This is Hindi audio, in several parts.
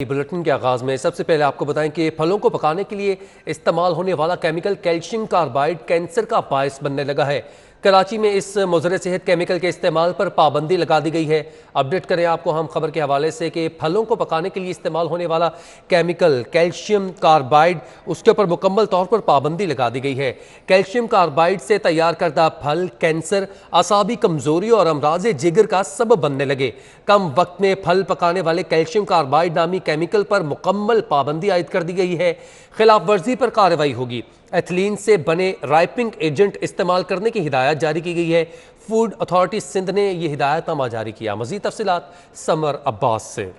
बुलेटिन के आगाज में सबसे पहले आपको बताएं कि फलों को पकाने के लिए इस्तेमाल होने वाला केमिकल कैल्शियम कार्बाइड कैंसर का बायस बनने लगा है। कराची में इस मुज़र सेहत केमिकल के इस्तेमाल पर पाबंदी लगा दी गई है। अपडेट करें आपको हम खबर के हवाले से कि फलों को पकाने के लिए इस्तेमाल होने वाला केमिकल कैल्शियम कार्बाइड, उसके ऊपर मुकम्मल तौर पर पाबंदी लगा दी गई है। कैल्शियम कार्बाइड से तैयार करदा फल कैंसर, असाबी कमजोरी और अमराज जिगर का सबब बनने लगे। कम वक्त में फल पकाने वाले कैल्शियम कार्बाइड नामी केमिकल पर मुकम्मल पाबंदी आयद कर दी गई है। खिलाफ वर्जी पर कार्रवाई होगी। एथिलीन से बने राइपिंग एजेंट इस्तेमाल करने की हिदायत जारी की गई है। फूड अथॉरिटी सिंध ने यह हिदायतनामा जारी किया। मजीद तफसीलात समर अब्बास से।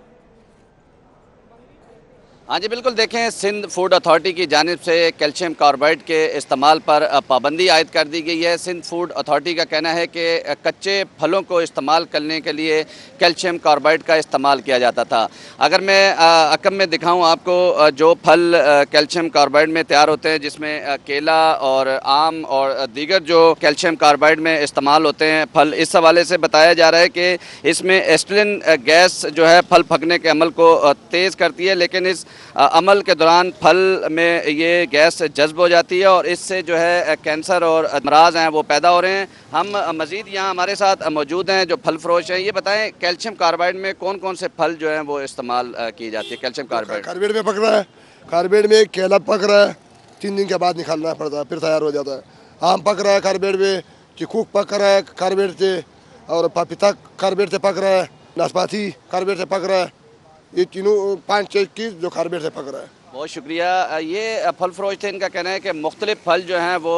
हाँ जी बिल्कुल, देखें सिंध फूड अथॉरिटी की जानिब से कैल्शियम कार्बाइड के इस्तेमाल पर पाबंदी आयद कर दी गई है। सिंध फूड अथॉरिटी का कहना है कि कच्चे फलों को इस्तेमाल करने के लिए कैल्शियम कार्बाइड का इस्तेमाल किया जाता था। अगर मैं अकम में दिखाऊं आपको, जो फल कैल्शियम कार्बाइड में तैयार होते हैं, जिसमें केला और आम और दीगर जो कैल्शियम कार्बाइड में इस्तेमाल होते हैं फल, इस हवाले से बताया जा रहा है कि इसमें एस्टिलिन गैस जो है फल पकने के अमल को तेज़ करती है, लेकिन इस अमल के दौरान फल में ये गैस जज्ब हो जाती है और इससे जो है कैंसर और अमराज हैं वो पैदा हो रहे हैं। हम मज़ीद यहाँ हमारे साथ मौजूद हैं जो फल फरोश हैं। ये बताएं, कैल्शियम कार्बाइड में कौन कौन से फल जो हैं वो इस्तेमाल की जाती है? कैल्शियम कार्बाइड कार्बाइड में पक रहा है, कार्बाइड में केला पक रहा है, 3 दिन के बाद निकालना पड़ता है, फिर तैयार हो जाता है। आम पक रहा है कार्बाइड में, चीकू पक रहा है कार्बाइड से, और पपीता कार्बाइड से पक रहा है, नाशपाती कार्बाइड से पक रहा है। ये तीनों 5-6 चीज़ जो कार्बाइड से पक रहा है। बहुत शुक्रिया। ये फल फरोश थे, इनका कहना है कि मुख्तलिफ फल जो हैं वो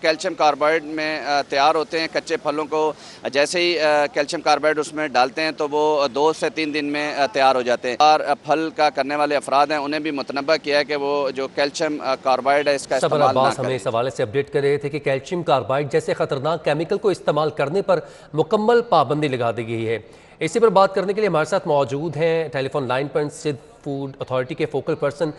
कैल्शियम कार्बाइड में तैयार होते हैं। कच्चे फलों को जैसे ही कैल्शियम कार्बाइड उसमें डालते हैं तो वो 2 से 3 दिन में तैयार हो जाते हैं। और फल का करने वाले अफराद हैं उन्हें भी मुतनब्बा किया है कि वो जो कैल्शियम कार्बाइड है इसका इस्तेमाल ना करें। हमें इस हवाले से अपडेट कर रहे थे कि कैल्शियम कार्बाइड जैसे खतरनाक केमिकल को इस्तेमाल करने पर मुकम्मल पाबंदी लगा दी गई है। इसी पर बात करने के लिए हमारे साथ मौजूद हैं टेलीफोन लाइन पर सिंध फूड अथॉरिटी के फोकल पर्सन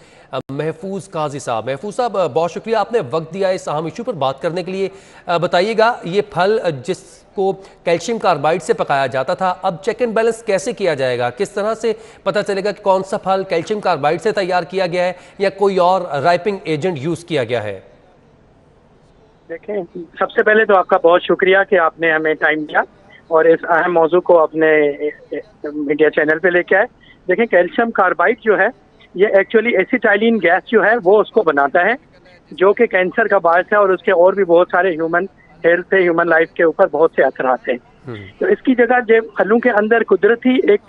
महफूज काजी साहब। महफूज साहब, बहुत शुक्रिया आपने वक्त दिया इस अहम इशू पर बात करने के लिए। बताइएगा, ये फल जिसको कैल्शियम कार्बाइड से पकाया जाता था, अब चेक एंड बैलेंस कैसे किया जाएगा? किस तरह से पता चलेगा कि कौन सा फल कैल्शियम कार्बाइड से तैयार किया गया है या कोई और राइपिंग एजेंट यूज़ किया गया है? देखें, सबसे पहले तो आपका बहुत शुक्रिया कि आपने हमें टाइम दिया और इस अहम मौजू को अपने मीडिया चैनल पे लेके आए। देखें, कैल्शियम कार्बाइड जो है ये एक्चुअली एसिटाइलिन गैस जो है वो उसको बनाता है, जो कि कैंसर का बायस है और उसके और भी बहुत सारे ह्यूमन हेल्थ पे, ह्यूमन लाइफ के ऊपर बहुत से असरात हैं। तो इसकी जगह जो फलों के अंदर कुदरती एक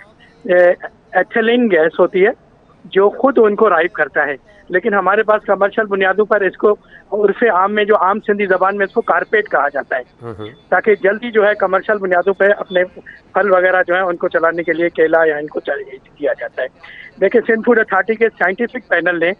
एथिलीन गैस होती है जो खुद उनको राइप करता है, लेकिन हमारे पास कमर्शियल बुनियादों पर इसको उर्फ़े आम में, जो आम सिंधी ज़बान में इसको कारपेट कहा जाता है, ताकि जल्दी जो है कमर्शियल बुनियादों पे अपने फल वगैरह जो है उनको चलाने के लिए केला या इनको किया जाता है। देखिए, सिंध फूड अथॉरिटी के साइंटिफिक पैनल ने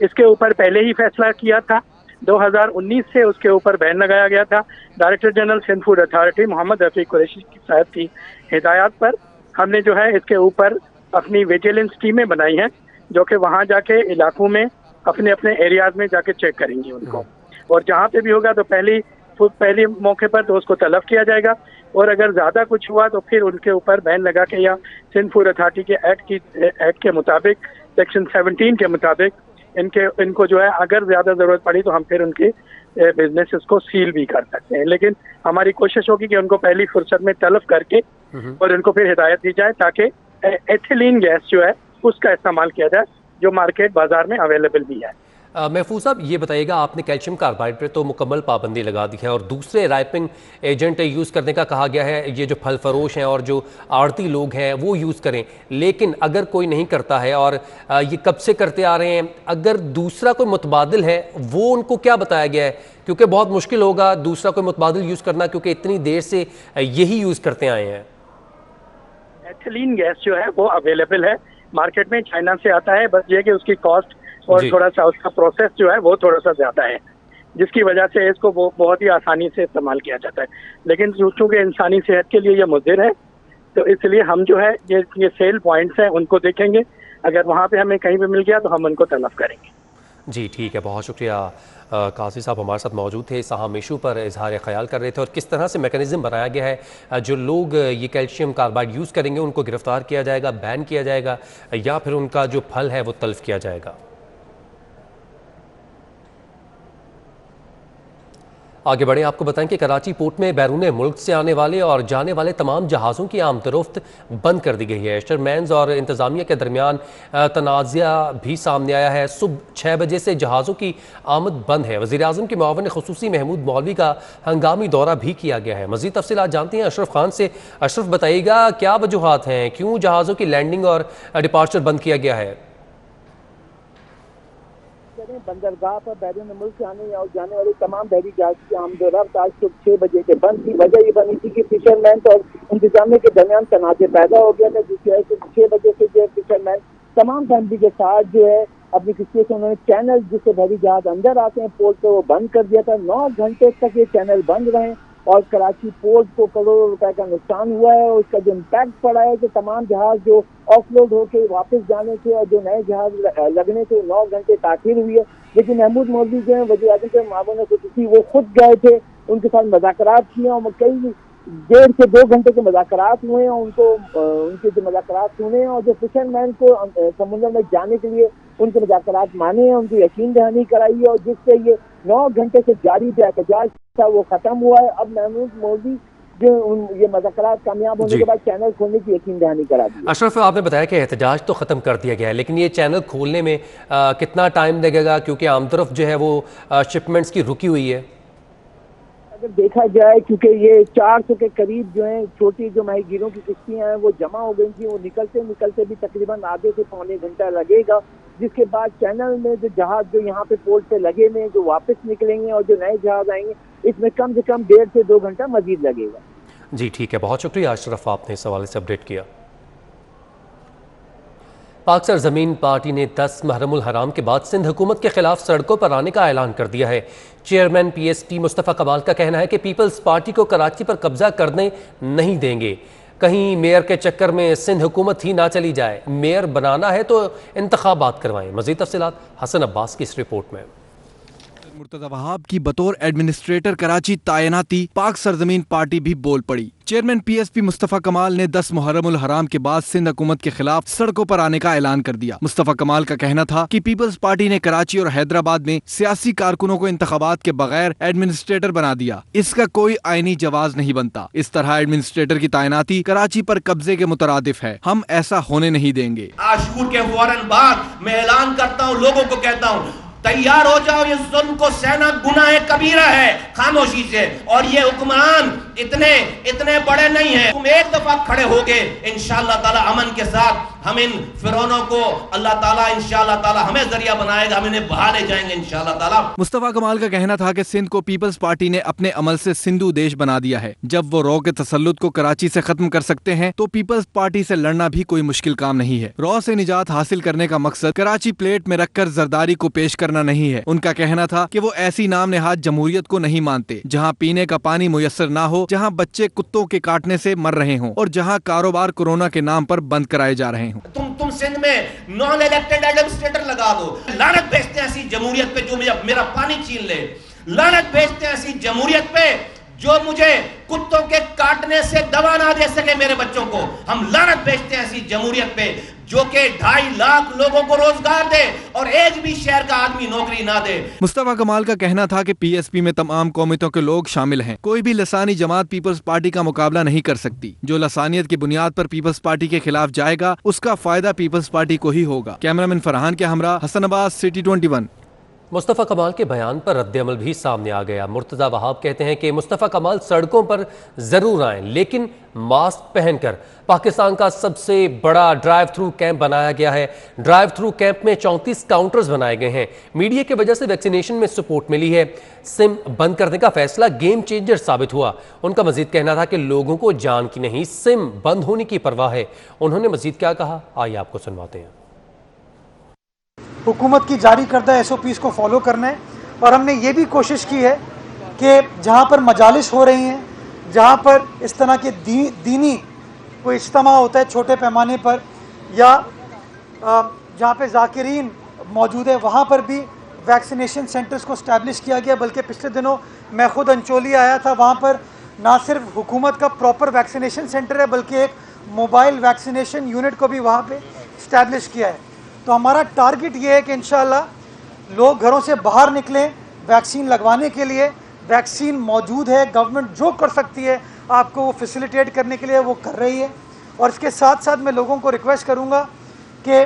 इसके ऊपर पहले ही फैसला किया था। 2019 से उसके ऊपर बैन लगाया गया था। Director general Sindh food authority Mohammad Rafi Qureshi साहब की हिदायत पर हमने जो है इसके ऊपर अपनी विजिलेंस टीमें बनाई हैं, जो कि वहाँ जाके इलाकों में अपने अपने एरियाज में जाके चेक करेंगी उनको, और जहाँ पे भी होगा तो पहली मौके पर तो उसको तलब किया जाएगा, और अगर ज़्यादा कुछ हुआ तो फिर उनके ऊपर बैन लगा के, या सिंध फूड अथॉरिटी के एक्ट के मुताबिक, सेक्शन 17 के मुताबिक इनको जो है अगर ज़्यादा ज़रूरत पड़ी तो हम फिर उनके बिजनेस को सील भी कर सकते हैं। लेकिन हमारी कोशिश होगी कि उनको पहली फुर्सत में तलब करके और उनको फिर हिदायत दी जाए ताकि एथिलीन गैस जो है उसका इस्तेमाल किया जाए, जो मार्केट बाजार में अवेलेबल भी है। महफूज साहब, ये बताइएगा, आपने कैल्शियम कार्बाइड पर तो मुकम्मल पाबंदी लगा दी है और दूसरे राइपिंग एजेंट यूज़ करने का कहा गया है, ये जो फल फरोश हैं और जो आड़ती लोग हैं वो यूज़ करें, लेकिन अगर कोई नहीं करता है और ये कब से करते आ रहे हैं, अगर दूसरा कोई मुतबादिल है वो उनको क्या बताया गया है? क्योंकि बहुत मुश्किल होगा दूसरा कोई मुतबादिल यूज़ करना, क्योंकि इतनी देर से यही यूज़ करते आए हैं। एथिलीन गैस जो है वो अवेलेबल है मार्केट में, चाइना से आता है, बस ये कि उसकी कॉस्ट और थोड़ा सा उसका प्रोसेस जो है वो थोड़ा सा ज़्यादा है, जिसकी वजह से इसको वो बहुत ही आसानी से इस्तेमाल किया जाता है। लेकिन चूँकि इंसानी सेहत के लिए ये मुज़िर है, तो इसलिए हम जो है ये सेल पॉइंट्स हैं उनको देखेंगे, अगर वहाँ पे हमें कहीं पे मिल गया तो हम उनको तलब करेंगे। जी ठीक है, बहुत शुक्रिया। काजी साहब हमारे साथ मौजूद थे, इस अहम इशू पर इजहार ख्याल कर रहे थे और किस तरह से मैकेनिज्म बनाया गया है, जो लोग ये कैल्शियम कार्बाइड यूज़ करेंगे उनको गिरफ्तार किया जाएगा, बैन किया जाएगा या फिर उनका जो फल है वो तल्फ किया जाएगा। आगे बढ़े, आपको बताएं कि कराची पोर्ट में बैरून मुल्क से आने वाले और जाने वाले तमाम जहाज़ों की आमदोरफ्त बंद कर दी गई है। शरमैन्स और इंतज़ामिया के दरमियान तनाज़ा भी सामने आया है। सुबह 6 बजे से जहाज़ों की आमद बंद है। वज़ीर-ए-आज़म के मुआविन ख़ुसूसी महमूद मौलवी का हंगामी दौरा भी किया गया है। मज़ीद तफ़सीलात जानते हैं अशरफ खान से। अशरफ बताइएगा, क्या वजूहात हैं, क्यों जहाज़ों की लैंडिंग और डिपार्चर बंद किया गया है? बंदरगाह पर बैरून मुल्क से आने और जाने वाले तमाम बहरी जहाज की आमदोरफ्त आज सुबह 6 बजे से बंद थी। वजह ये बनी थी कि फिशरमैन और इंतजामिया के दरमियान तनाज़े पैदा हो गया था, जिसकी वजह से 6 बजे से जो फिशरमैन तमाम फैमिली के साथ जो है अपनी किस्ती से उन्होंने चैनल जिससे बहरी जहाज अंदर आते हैं पोर्ट पे वो बंद कर दिया था। 9 घंटे तक ये चैनल बंद रहे और कराची पोर्ट को करोड़ों रुपए का नुकसान हुआ है। और उसका जो इम्पैक्ट पड़ा है कि तमाम जहाज जो ऑफलोड होकर वापस जाने थे और जो नए जहाज लगने थे 9 घंटे ताखिर हुई है। लेकिन महमूद मौलवी जो है वज़ीर-ए-आज़म के मुआविन ख़ुसूसी वो खुद गए थे, उनके साथ मुज़ाकरात किए और कई 1.5 से 2 घंटे के मुज़ाकरात हुए और उनके जो मुज़ाकरात सुने और जो फिशरमैन को समुद्र में जाने के लिए उनके मुज़ाकरात माने हैं, उनको यकीन दहानी कराई है और जिससे ये 9 घंटे से जारी जो एहतजाज था वो ख़त्म हुआ है। अब महमूद मौलवी जो ये मुज़ाकरात कामयाब होने के बाद चैनल खोलने की यकीन दहानी करा दी। अशरफ, आपने बताया कि एहतजाज तो ख़त्म कर दिया गया है, लेकिन ये चैनल खोलने में कितना टाइम लगेगा, क्योंकि आमतरफ जो है वो शिपमेंट्स की रुकी हुई है? अगर देखा जाए क्योंकि ये 400 के करीब जो है छोटी जो माहीगीरों की किश्तियां हैं वो जमा हो गई थी, वो निकलते भी तकरीबन आधे से पौने घंटा लगेगा, जिसके बाद चैनल में जो जहाज जो यहाँ पे पोर्ट पे लगे हुए जो वापस निकलेंगे और जो नए जहाज आएंगे इसमें कम से कम 1.5 से 2 घंटा मजीद लगेगा। जी ठीक है, बहुत शुक्रिया अशरफ, आपने इस हवाले से अपडेट किया। पाक सरजमीन पार्टी ने 10 मुहर्रमुल हराम के बाद सिंध हुकूमत के खिलाफ सड़कों पर आने का ऐलान कर दिया है। चेयरमैन PSP मुस्तफ़ा कमाल का कहना है कि पीपल्स पार्टी को कराची पर कब्जा करने नहीं देंगे। कहीं मेयर के चक्कर में सिंध हुकूमत ही ना चली जाए, मेयर बनाना है तो इंतखाबात करवाएं। मज़ीद तफसीलात हसन अब्बास की इस रिपोर्ट में। मुर्तज़ा वहाब की बतौर एडमिनिस्ट्रेटर कराची तैनाती पाक सरजमीन पार्टी भी बोल पड़ी। चेयरमैन PSP मुस्तफ़ा कमाल ने 10 मुहर्रमुल हराम के बाद सिंध हुकूमत के खिलाफ सड़कों पर आने का ऐलान कर दिया। मुस्तफ़ा कमाल का कहना था कि पीपल्स पार्टी ने कराची और हैदराबाद में सियासी कारकुनों को इंतखाबात के बगैर एडमिनिस्ट्रेटर बना दिया, इसका कोई आईनी जवाज नहीं बनता। इस तरह एडमिनिस्ट्रेटर की तैनाती कराची पर कब्जे के मुतरादिफ है, हम ऐसा होने नहीं देंगे। आशूर के फौरन बाद मैं ऐलान करता हूँ, लोगों को कहता हूँ तैयार हो जाओ, ये जुल्म को सहना गुनाह कबीरा है खामोशी से। और ये हुक्मरान इतने बड़े नहीं हैं, तुम एक दफा खड़े होगे इंशाअल्लाह ताला अमन के साथ हम इन फिरौनों को अल्लाह ताला इंशाअल्लाह ताला हमें जरिया बनाएगा, हम इन्हें बहा ले जाएंगे इंशाअल्लाह ताला। मुस्तफ़ा कमाल का कहना था कि सिंध को पीपल्स पार्टी ने अपने अमल से सिंधु देश बना दिया है। जब वो रॉ के तसल्लुत को कराची से खत्म कर सकते हैं तो पीपल्स पार्टी से लड़ना भी कोई मुश्किल काम नहीं है। रॉ से निजात हासिल करने का मकसद कराची प्लेट में रखकर जरदारी को पेश करना नहीं है। उनका कहना था कि वो ऐसी नाम नेहाद जमहूरियत को नहीं मानते जहाँ पीने का पानी मुयस्सर ना हो, जहाँ बच्चे कुत्तों के काटने से मर रहे हों और जहाँ कारोबार कोरोना के नाम पर बंद कराए जा रहे हों। तुम सिंध में नॉन इलेक्टेड एडमिनिस्ट्रेटर लगा दो। लानत भेजते हैं ऐसी जमहूरियत पे जो मेरा पानी छीन ले। लानत भेजते हैं ऐसी जमहूरियत पे जो मुझे कुत्तों के काटने से दवा ना दे सके मेरे बच्चों को। हम लानत भेजते हैं ऐसी जमहूरियत पे जो कि 2.5 लाख लोगों को रोजगार दे और एक भी शहर का आदमी नौकरी ना दे। मुस्तफ़ा कमाल का कहना था कि PSP में तमाम कौमियतों के लोग शामिल हैं। कोई भी लसानी जमात पीपल्स पार्टी का मुकाबला नहीं कर सकती। जो लसानियत की बुनियाद पर पीपल्स पार्टी के खिलाफ जाएगा उसका फायदा पीपल्स पार्टी को ही होगा। कैमरामैन फरहान के हमरा हसन अब्बास, सिटी 21। मुस्तफ़ा कमाल के बयान पर रद्द-ए-अमल भी सामने आ गया। मुर्तज़ा वहाब कहते हैं कि मुस्तफ़ा कमाल सड़कों पर ज़रूर आएँ, लेकिन मास्क पहनकर। पाकिस्तान का सबसे बड़ा ड्राइव थ्रू कैंप बनाया गया है। ड्राइव थ्रू कैंप में 34 काउंटर्स बनाए गए हैं। मीडिया की वजह से वैक्सीनेशन में सपोर्ट मिली है। सिम बंद करने का फैसला गेम चेंजर साबित हुआ। उनका मजीद कहना था कि लोगों को जान की नहीं, सिम बंद होने की परवाह है। उन्होंने मजीद क्या कहा, आइए आपको सुनवाते हैं। हुकूमत की जारी करदा SOPs को फॉलो करना है और हमने ये भी कोशिश की है कि जहाँ पर मजालिस हो रही हैं, जहाँ पर इस तरह के दीनी कोई इज्तिमा होता है छोटे पैमाने पर या जहाँ पे ज़ाकिरीन मौजूद है, वहाँ पर भी वैक्सीनेशन सेंटर्स को स्टैब्लिश किया गया, बल्कि पिछले दिनों मैं खुद अंचोली आया था, वहाँ पर ना सिर्फ हुकूमत का प्रॉपर वैक्सीनेशन सेंटर है बल्कि एक मोबाइल वैक्सीनेशन यूनिट को भी वहाँ पे स्टैब्लिश किया है। तो हमारा टारगेट ये है कि इंशाल्लाह लोग घरों से बाहर निकलें वैक्सीन लगवाने के लिए। वैक्सीन मौजूद है, गवर्नमेंट जो कर सकती है आपको वो फैसिलिटेट करने के लिए वो कर रही है। और इसके साथ साथ मैं लोगों को रिक्वेस्ट करूँगा कि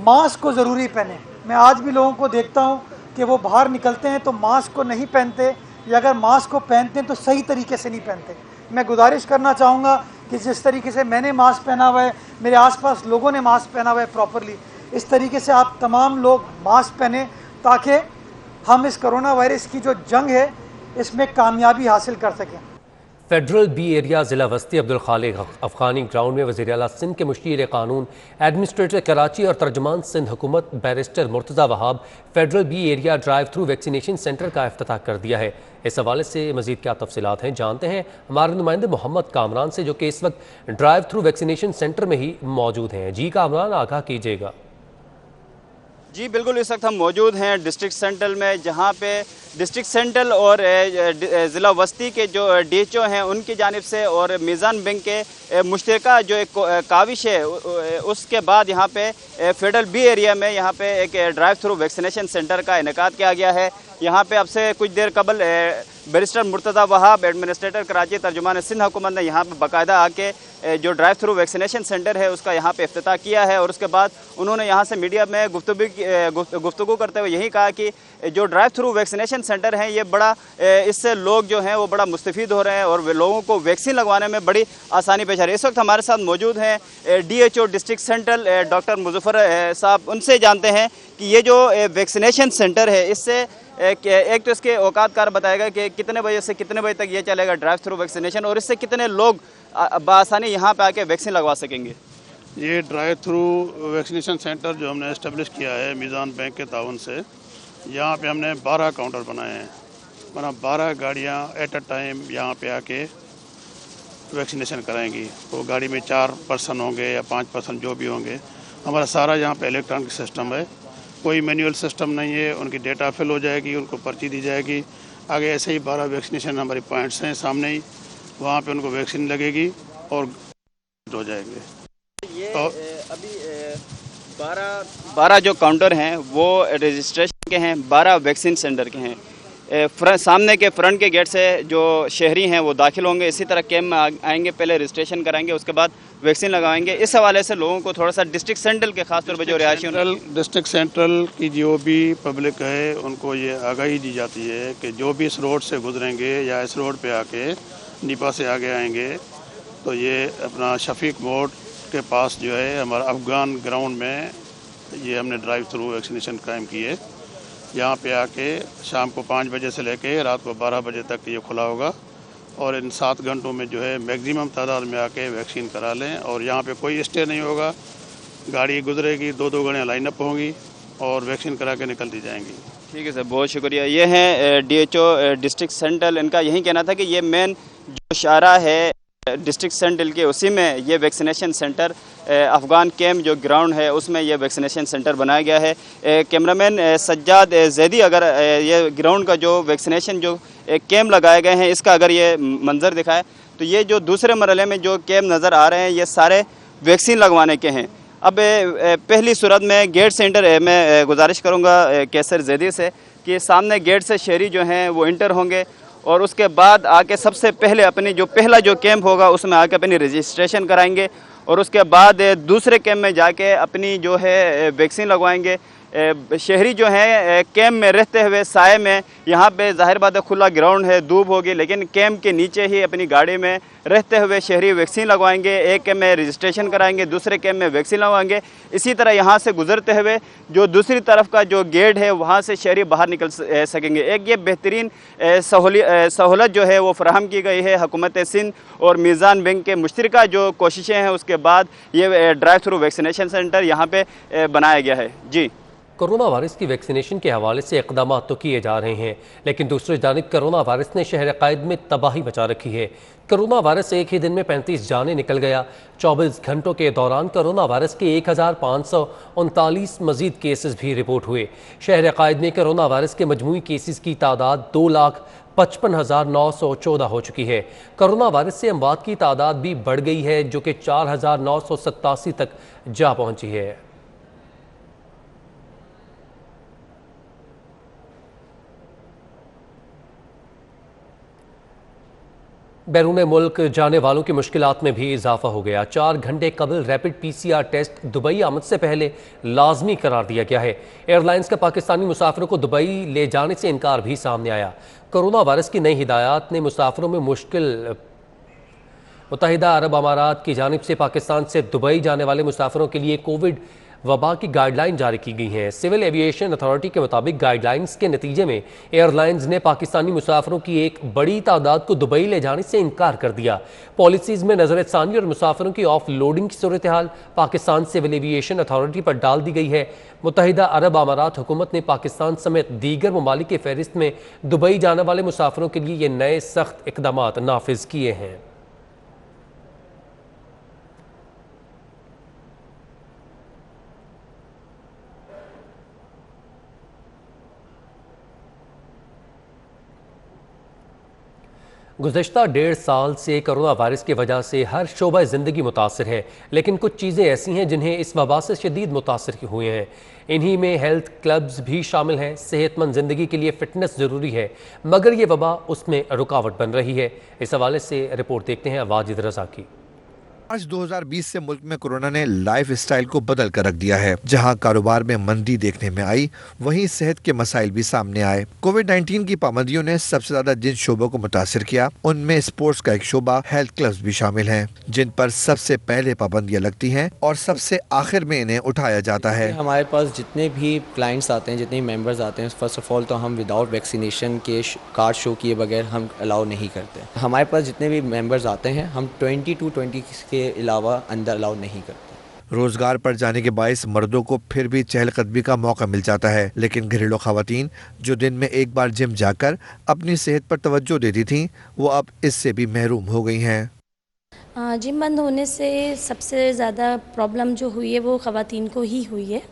मास्क को ज़रूरी पहने। मैं आज भी लोगों को देखता हूँ कि वो बाहर निकलते हैं तो मास्क को नहीं पहनते, या अगर मास्क को पहनते हैं तो सही तरीके से नहीं पहनते। मैं गुजारिश करना चाहूँगा कि जिस तरीके से मैंने मास्क पहना हुआ है, मेरे आसपास लोगों ने मास्क पहना हुआ है प्रॉपरली, इस तरीके से आप तमाम लोग मास्क पहने ताकि हम इस कोरोना वायरस की जो जंग है इसमें कामयाबी हासिल कर सकें। फेडरल बी एरिया ज़िला वस्ती अब्दुल खालिक अफ़गानी ग्राउंड में वज़ीर आला सिंध के मुशीर क़ानून एडमिनिस्ट्रेटर कराची और तर्जुमान सिंध हुकूमत barrister Murtaza Wahab federal B area drive through vaccination centre का इफ्तिताह कर दिया है। इस हवाले से मज़ीद क्या तफसीलात हैं जानते हैं हमारे नुमाइंदे मोहम्मद कामरान से, जो कि इस वक्त ड्राइव थ्रू वैक्सीनेशन सेंटर में ही मौजूद हैं। जी कामरान, आगाह कीजिएगा। जी बिल्कुल, इस वक्त हम मौजूद हैं डिस्ट्रिक्ट सेंट्रल में, जहां पे डिस्ट्रिक्ट सेंट्रल और ज़िला वस्ती के जो डीएचओ हैं उनकी जानिब से और मीज़ान बैंक के मुश्तरका जो एक काविश है उसके बाद यहाँ पे फेडरल बी एरिया में यहाँ पे एक ड्राइव थ्रू वैक्सीनेशन सेंटर का इनेकाद किया गया है। यहाँ पे अब से कुछ देर कबल बैरिस्टर मुर्तज़ा वहाब एडमिनिस्ट्रेटर कराची तर्जुमान सिंध हुकूमत ने यहाँ पे बाकायदा आके जो ड्राइव थ्रू वैक्सीनेशन सेंटर है उसका यहाँ पे इफ्तिताह किया है। और उसके बाद उन्होंने यहाँ से मीडिया में गुफ्तगू करते हुए यही कहा कि जो ड्राइव थ्रू वैक्सीनेशन सेंटर हैं ये बड़ा इससे लोग जो हैं वो बड़ा मुस्तफ़ीद हो रहे हैं और लोगों को वैक्सीन लगवाने में बड़ी आसानी पेश आ रही है। इस वक्त हमारे साथ मौजूद हैं DHO district central doctor Muzaffar साहब, उनसे जानते हैं कि ये जो वैक्सीनेशन सेंटर है इससे एक तो इसके औकातकार बताएगा कि कितने बजे से कितने बजे तक ये चलेगा ड्राइव थ्रू वैक्सीनेशन, और इससे कितने लोग बआसानी यहाँ पे आके वैक्सीन लगवा सकेंगे। ये ड्राइव थ्रू वैक्सीनेशन सेंटर जो हमने इस्टेब्लिश किया है मीज़ान बैंक के ताउन से, यहाँ पे हमने 12 काउंटर बनाए हैं, मतलब 12 गाड़ियाँ एट अ टाइम यहाँ पे आके वैक्सीनेशन कराएंगी। तो गाड़ी में 4 पर्सन होंगे या 5 पर्सन जो भी होंगे। हमारा सारा यहाँ पे इलेक्ट्रॉनिक सिस्टम है, कोई मैनुअल सिस्टम नहीं है। उनकी डेटा फिल हो जाएगी, उनको पर्ची दी जाएगी। आगे ऐसे ही 12 वैक्सीनेशन हमारे पॉइंट्स हैं सामने ही, वहाँ पे उनको वैक्सीन लगेगी और हो जाएंगे। ये तो अभी 12 जो काउंटर हैं वो रजिस्ट्रेशन के हैं, 12 वैक्सीन सेंटर के हैं। सामने के फ्रंट के गेट से जो शहरी हैं वो दाखिल होंगे, इसी तरह कैंप में आएंगे, पहले रजिस्ट्रेशन कराएंगे, उसके बाद वैक्सीन लगाएंगे। इस हवाले से लोगों को थोड़ा सा डिस्ट्रिक्ट सेंट्रल के खासतौर पर जो रिहायशी डिस्ट्रिक्ट सेंट्रल की जो भी पब्लिक है उनको ये आगाही दी जाती है कि जो भी इस रोड से गुजरेंगे या इस रोड पे आके निपा से आगे आएंगे तो ये अपना शफीक मोड़ के पास जो है हमारा अफगान ग्राउंड में ये हमने ड्राइव थ्रू वैक्सीनेशन कायम की है। यहाँ पे आके शाम को 5 बजे से लेके रात को 12 बजे तक ये खुला होगा और इन 7 घंटों में जो है मैक्सिमम तादाद में आके वैक्सीन करा लें। और यहाँ पे कोई स्टे नहीं होगा, गाड़ी गुजरेगी, 2-2 गाड़ियाँ लाइनअप होंगी और वैक्सीन करा के निकलती जाएंगी। ठीक है सर, बहुत शुक्रिया। ये हैं DHO डिस्ट्रिक्ट सेंट्रल, इनका यही कहना था कि ये मेन जो शारा है डिस्ट्रिक्ट सेंट्रल के, उसी में ये वैक्सीनेशन सेंटर अफ़गान कैम्प जो ग्राउंड है उसमें ये वैक्सीनेशन सेंटर बनाया गया है। कैमरामैन सज्जाद जैदी अगर ये ग्राउंड का जो वैक्सीनेशन जो कैम्प लगाए गए हैं इसका अगर ये मंज़र दिखाए तो ये जो दूसरे मरहले में जो कैम्प नज़र आ रहे हैं ये सारे वैक्सीन लगवाने के हैं। अब पहली सूरत में गेट सेंटर मैं गुजारिश करूँगा कैसर जैदी से कि सामने गेट से शहरी जो हैं वो इंटर होंगे और उसके बाद आके सबसे पहले अपनी जो पहला जो कैंप होगा उसमें आके अपनी रजिस्ट्रेशन कराएंगे और उसके बाद दूसरे कैंप में जाके अपनी जो है वैक्सीन लगवाएंगे। शहरी जो हैं कैंप में रहते हुए साए में, यहाँ पे ज़ाहिर बात है खुला ग्राउंड है, धूप होगी, लेकिन कैंप के नीचे ही अपनी गाड़ी में रहते हुए शहरी वैक्सीन लगवाएंगे। एक कैंप में रजिस्ट्रेशन कराएंगे, दूसरे कैंप में वैक्सीन लगवाएंगे। इसी तरह यहाँ से गुजरते हुए जो दूसरी तरफ का जो गेट है वहाँ से शहरी बाहर निकल सकेंगे। एक ये बेहतरीन सहूलत जो है वो फराहम की गई है हुकूमत सिंध और मीज़ान बैंक के मुश्तरका जो कोशिशें हैं उसके बाद ये ड्राइव थ्रू वैक्सीनेशन सेंटर यहाँ पर बनाया गया है। जी कोरोना वायरस की वैक्सीनेशन के हवाले से इकदाम तो किए जा रहे हैं, लेकिन दूसरी जानिब कोरोना वायरस ने शहर क़ायद में तबाही मचा रखी है। कोरोना वायरस से एक ही दिन में 35 जानें निकल गया। 24 घंटों के दौरान कोरोना वायरस के 1539 मजीद केसेस भी रिपोर्ट हुए। शहर क़ायद में कोरोना वायरस के मजमूई केसेस की तादाद 2,55,914 हो चुकी है। कोरोना वायरस से अमवात की तादाद भी बढ़ गई है, जो कि 4,987 तक जा पहुंची है। बैरून मुल्क जाने वालों की मुश्किलात में भी इजाफा हो गया। 4 घंटे कबल रैपिड PCR टेस्ट दुबई आमद से पहले लाजमी करार दिया गया है। एयरलाइंस का पाकिस्तानी मुसाफिरों को दुबई ले जाने से इनकार भी सामने आया। कोरोना वायरस की नई हिदायत ने मुसाफिरों में मुश्किल। मुत्तहिदा अरब अमारात की जानिब से पाकिस्तान से दुबई जाने वाले मुसाफिरों के लिए कोविड वबा की गाइडलाइन जारी की गई हैं। सिविल एविएशन अथॉरिटी के मुताबिक गाइडलाइंस के नतीजे में एयरलाइंस ने पाकिस्तानी मुसाफिरों की एक बड़ी तादाद को दुबई ले जाने से इनकार कर दिया। पॉलिसीज़ में नज़र-ए-सानी और मुसाफिरों की ऑफ लोडिंग की सूरत हाल पाकिस्तान सिविल एविएशन अथॉरिटी पर डाल दी गई है। मुत्तहिदा अरब अमारात हुकूमत ने पाकिस्तान समेत दीगर ममालिक की फहरिस्त में दुबई जाने वाले मुसाफिरों के लिए ये नए सख्त इकदाम नाफिज किए हैं। गुज़श्ता 1.5 साल से कोरोना वायरस की वजह से हर शोबा ज़िंदगी मुतासर है, लेकिन कुछ चीज़ें ऐसी हैं जिन्हें इस वबा से शदीद मुतासर हुए हैं। इन्हीं में हेल्थ क्लब्स भी शामिल हैं। सेहतमंद ज़िंदगी के लिए फ़िटनेस ज़रूरी है, मगर ये वबा उसमें रुकावट बन रही है। इस हवाले से रिपोर्ट देखते हैं वाजिद रज़ा की। मार्च 2020 से मुल्क में कोरोना ने लाइफ स्टाइल को बदल कर रख दिया है। जहां कारोबार में मंदी देखने में आई, वहीं सेहत के मसाइल भी सामने आए। कोविड-19 की पाबंदियों ने सबसे ज्यादा जिन शोबों को मुतासिर किया, उनमें स्पोर्ट्स का एक शोबा, हेल्थ क्लब्स भी शामिल हैं, जिन पर सबसे पहले पाबंदियां लगती हैं और सबसे आखिर में इन्हें उठाया जाता है। हमारे पास जितने भी क्लाइंट्स आते हैं, जितने मेंबर्स आते हैं, फर्स्ट ऑफ ऑल तो हम विदाउट वैक्सीनेशन के कार्ड शो किए बगैर हम अलाउ नहीं करते। हमारे पास जितने भी मेंबर्स आते हैं, हम 20 to 20 के अलावा अंदर अलाउ नहीं करते। रोजगार पर जाने के बायस मर्दों को फिर भी चहलकदमी का मौका मिल जाता है, लेकिन घरेलू खवातीन जो दिन में एक बार जिम जाकर अपनी सेहत पर तवज्जो देती थीं, वो अब इससे भी महरूम हो गई हैं। जिम बंद होने से सबसे ज़्यादा प्रॉब्लम जो हुई है वो ख़वातीन को ही हुई है,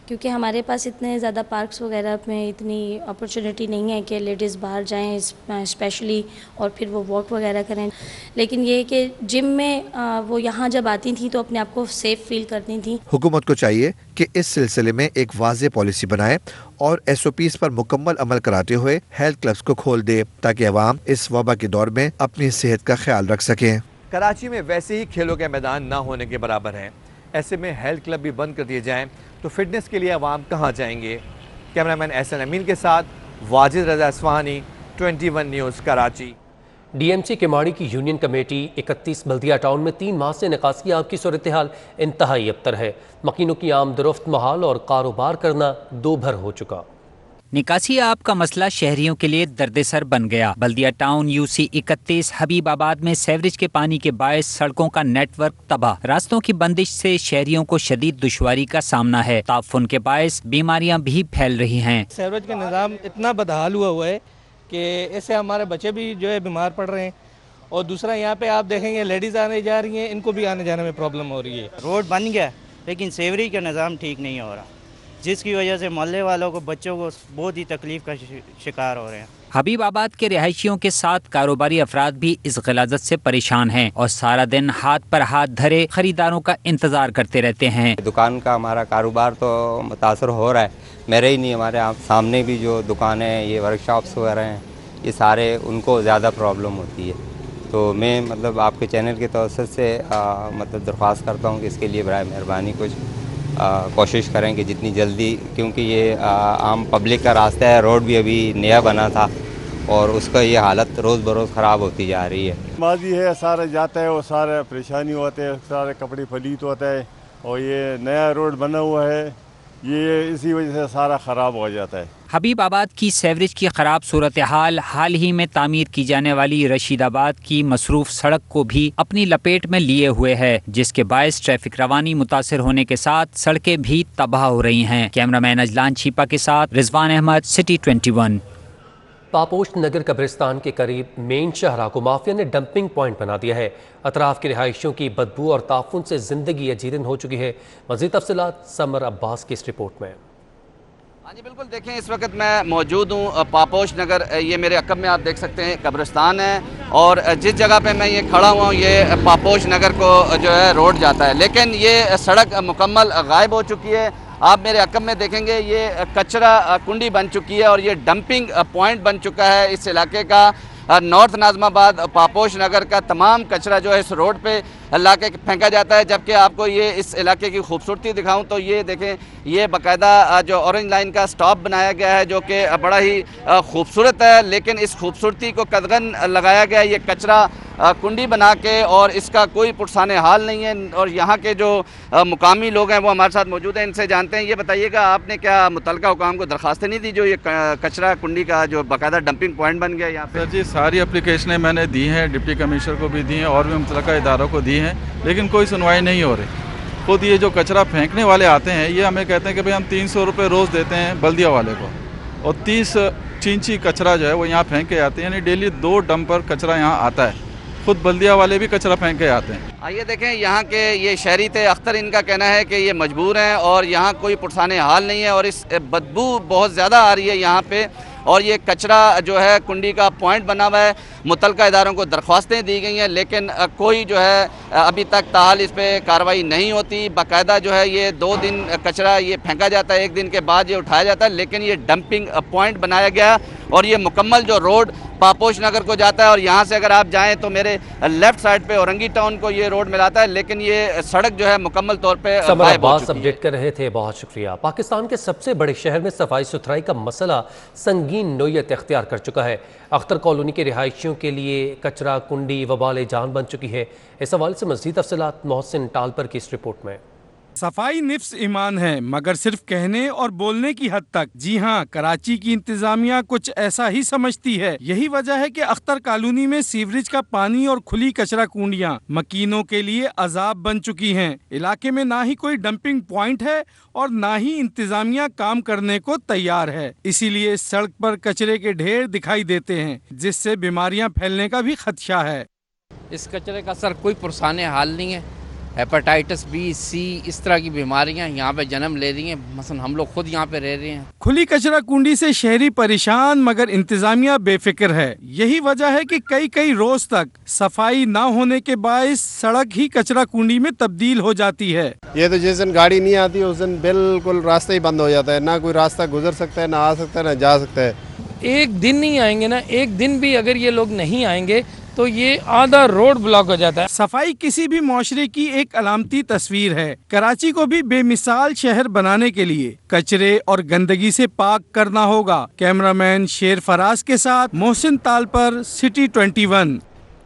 क्योंकि हमारे पास इतने ज़्यादा पार्क्स वगैरह में इतनी अपॉर्चुनिटी नहीं है कि लेडीज़ बाहर जाएं स्पेशली और फिर वो वॉक वगैरह करें। लेकिन ये कि जिम में वो यहाँ जब आती थी तो अपने आप को सेफ़ फील करती थी। हुकूमत को चाहिए कि इस सिलसिले में एक वाज़ेह पॉलिसी बनाए और SOPs पर मुकम्मल अमल कराते हुए हेल्थ क्लब्स को खोल दे, ताकि अवाम इस वबा के दौर में अपनी सेहत का ख्याल रख सकें। कराची में वैसे ही खेलों के मैदान ना होने के बराबर हैं। ऐसे में हेल्थ क्लब भी बंद कर दिए जाएं तो फिटनेस के लिए अवाम कहाँ जाएंगे? कैमरामैन एहसन अमीन के साथ वाजिद रज़ा इस्फहानी, 21 न्यूज़ कराची। DMC केमाड़ी की यूनियन कमेटी 31 बल्दिया टाउन में 3 माह से निकासियाब की सूरत हाल इंतहाई अबतर है। मकीनों की आमदरफ्त महाल और कारोबार करना दो भर हो चुका। निकासी आप का मसला शहरियों के लिए दर्देसर बन गया। बल्दिया टाउन UC 31 हबीबाबाद में सेवरेज के पानी के बायस सड़कों का नेटवर्क तबाह। रास्तों की बंदिश से शहरियों को शदीद दुश्वारी का सामना है। ताफुन के बायस बीमारियां भी फैल रही हैं। सेवरेज का निज़ाम इतना बदहाल हुआ है कि इससे हमारे बच्चे भी जो है बीमार पड़ रहे हैं, और दूसरा यहाँ पे आप देखेंगे लेडीज़ आने जा रही हैं, इनको भी आने जाने में प्रॉब्लम हो रही है। रोड बन गया लेकिन सेवरेज का निज़ाम ठीक नहीं हो रहा, जिसकी वजह से मोहल्ले वालों को, बच्चों को बहुत ही तकलीफ का शिकार हो रहे हैं। हबीबाबाद के रिहायशियों के साथ कारोबारी अफराद भी इस गलाजत से परेशान हैं और सारा दिन हाथ पर हाथ धरे खरीदारों का इंतजार करते रहते हैं। दुकान का हमारा कारोबार तो मुतासर हो रहा है, मेरे ही नहीं, हमारे सामने भी जो दुकान है, ये वर्कशॉप्स वगैरह हैं, ये सारे उनको ज़्यादा प्रॉब्लम होती है। तो मैं मतलब आपके चैनल के तवज्जुह से मतलब दरख्वास्त करता हूँ कि इसके लिए बराए मेहरबानी कुछ कोशिश करें कि जितनी जल्दी, क्योंकि ये आम पब्लिक का रास्ता है, रोड भी अभी नया बना था और उसका ये हालत रोज़ बरोज़ ख़राब होती जा रही है। माजी है, सारे जाते हैं, वो सारे परेशानी होते हैं, सारे कपड़े फलीत होते हैं, और ये नया रोड बना हुआ है, ये इसी वजह से सारा ख़राब हो जाता है। हबीबाबाद की सेवरेज की खराब सूरत हाल ही में तामीर की जाने वाली रशीदाबाद की मसरूफ सड़क को भी अपनी लपेट में लिए हुए है, जिसके बायस ट्रैफिक रवानी मुतासिर होने के साथ सड़कें भी तबाह हो रही हैं। कैमरामैन अजलान छीपा के साथ रिजवान अहमद, सिटी 21। पापोश नगर कब्रिस्तान के करीब मेन शाहराह को माफिया ने डंपिंग पॉइंट बना दिया है। अतराफ के रिहायशियों की बदबू और ताफुन से जिंदगी अजीरन हो चुकी है। मज़ीद तफसीलात समर अब्बास की इस रिपोर्ट में। हाँ जी बिल्कुल, देखें इस वक्त मैं मौजूद हूँ पापोश नगर, ये मेरे अकब में आप देख सकते हैं कब्रिस्तान है, और जिस जगह पे मैं ये खड़ा हुआ हूँ ये पापोश नगर को जो है रोड जाता है, लेकिन ये सड़क मुकम्मल गायब हो चुकी है। आप मेरे अकब में देखेंगे ये कचरा कुंडी बन चुकी है और ये डंपिंग पॉइंट बन चुका है इस इलाके का। नॉर्थ नाज़माबाद पापोश नगर का तमाम कचरा जो है इस रोड पे ला के फेंका जाता है। जबकि आपको ये इस इलाके की खूबसूरती दिखाऊं तो ये देखें, ये बाकायदा जो ऑरेंज लाइन का स्टॉप बनाया गया है जो कि बड़ा ही खूबसूरत है, लेकिन इस खूबसूरती को कदगन लगाया गया है ये कचरा कुंडी बना के, और इसका कोई पुरसाने हाल नहीं है। और यहाँ के जो मुकामी लोग हैं वो हमारे साथ मौजूद हैं, इनसे जानते हैं। ये बताइएगा, आपने क्या मुतलका हुकाम को दरख्वास्तें नहीं दी जो ये कचरा कुंडी का जो बाकायदा डंपिंग पॉइंट बन गया यहाँ पे? सर जी, सारी एप्लीकेशनें मैंने दी हैं, डिप्टी कमिश्नर को भी दी हैं और भी मुतलका इदारों को दी हैं, लेकिन कोई सुनवाई नहीं हो रही। खुद ये जो कचरा फेंकने वाले आते हैं ये हमें कहते हैं कि भाई हम 300 रुपये रोज़ देते हैं बल्दिया वाले को, और 30 इंची कचरा जो है वो यहाँ फेंक के आते हैं, यानी डेली 2 डंपर कचरा यहाँ आता है। खुद बल्दिया वाले भी कचरा फेंक के आते हैं। आइए देखें, यहाँ के ये शहरी थे अख्तर, इनका कहना है कि ये मजबूर हैं और यहाँ कोई पुरसाने हाल नहीं है और इस बदबू बहुत ज़्यादा आ रही है यहाँ पे, और ये कचरा जो है कुंडी का पॉइंट बना हुआ है। मुतलका इदारों को दरख्वास्तें दी गई हैं, लेकिन कोई जो है अभी तक ताहाल इस पर कार्रवाई नहीं होती। बाकायदा जो है ये 2 दिन कचरा ये फेंका जाता है, 1 दिन के बाद ये उठाया जाता है, लेकिन ये डंपिंग पॉइंट बनाया गया और ये मुकम्मल जो रोड पापोश नगर को जाता है, और यहाँ से अगर आप जाएँ तो मेरे लेफ़्ट साइड पे औरंगी टाउन को ये रोड मिलाता है, लेकिन ये सड़क जो है मुकम्मल तौर पर गायब हो चुकी है। अपडेट कर रहे थे, बहुत शुक्रिया। पाकिस्तान के सबसे बड़े शहर में सफाई सुथराई का मसला संगीन नोयत इख्तियार कर चुका है। अख्तर कॉलोनी के रिहायशियों के लिए कचरा कुंडी वबाल जान बन चुकी है। इस हवाले से मज़ीद तफसीलात मोहसिन टालपर की इस रिपोर्ट में। सफाई निफ्स ईमान है, मगर सिर्फ कहने और बोलने की हद तक। जी हाँ, कराची की इंतजामिया कुछ ऐसा ही समझती है। यही वजह है कि अख्तर कॉलोनी में सीवरेज का पानी और खुली कचरा कुंडियाँ मकीनों के लिए अजाब बन चुकी हैं। इलाके में ना ही कोई डंपिंग पॉइंट है और ना ही इंतजामिया काम करने को तैयार है। इसीलिए सड़क पर कचरे के ढेर दिखाई देते हैं, जिससे बीमारियाँ फैलने का भी खदशा है। इस कचरे का सर कोई पुरसाने हाल नहीं है। हेपेटाइटिस बी, सी, इस तरह की बीमारियां यहाँ पे जन्म ले रही हैं। मसलन हम लोग खुद यहाँ पे रह रहे हैं। खुली कचरा कुंडी से शहरी परेशान, मगर इंतजामिया बेफिक्र है। यही वजह है कि कई रोज तक सफाई ना होने के बायस सड़क ही कचरा कुंडी में तब्दील हो जाती है। ये तो जिस दिन गाड़ी नहीं आती उस दिन बिल्कुल रास्ता ही बंद हो जाता है, ना कोई रास्ता गुजर सकता है, ना आ सकता है, ना जा सकता है। एक दिन नहीं आएंगे ना, एक दिन भी अगर ये लोग नहीं आएंगे तो ये आधा रोड ब्लॉक हो जाता है। सफाई किसी भी माशरे की एक अलामती तस्वीर है। कराची को भी बेमिसाल शहर बनाने के लिए कचरे और गंदगी से पाक करना होगा। कैमरामैन शेर फराज के साथ मोहसिन तालपर, सिटी 21।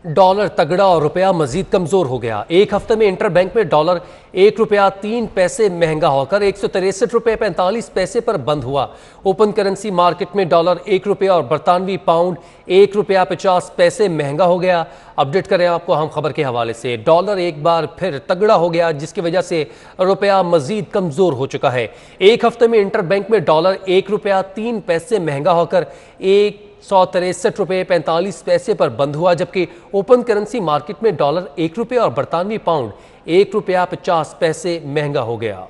डॉलर तगड़ा और रुपया मजीद कमजोर हो गया। एक हफ्ते में इंटर बैंक में डॉलर 1 रुपया 3 पैसे महंगा होकर 163 रुपये 45 पैसे पर बंद हुआ। ओपन करेंसी मार्केट में डॉलर 1 रुपया और बरतानवी पाउंड 1 रुपया 50 पैसे महंगा हो गया। अपडेट करें आपको हम खबर के हवाले से। डॉलर एक बार फिर तगड़ा हो गया, जिसकी वजह से रुपया मजीद कमजोर हो चुका है। एक हफ्ते में इंटर बैंक में डॉलर 1 रुपया 3 पैसे महंगा होकर 163 रुपये 45 पैसे पर बंद हुआ, जबकि ओपन करेंसी मार्केट में डॉलर 1 रुपया और बरतानवी पाउंड 1 रुपया 50 पैसे महंगा हो गया।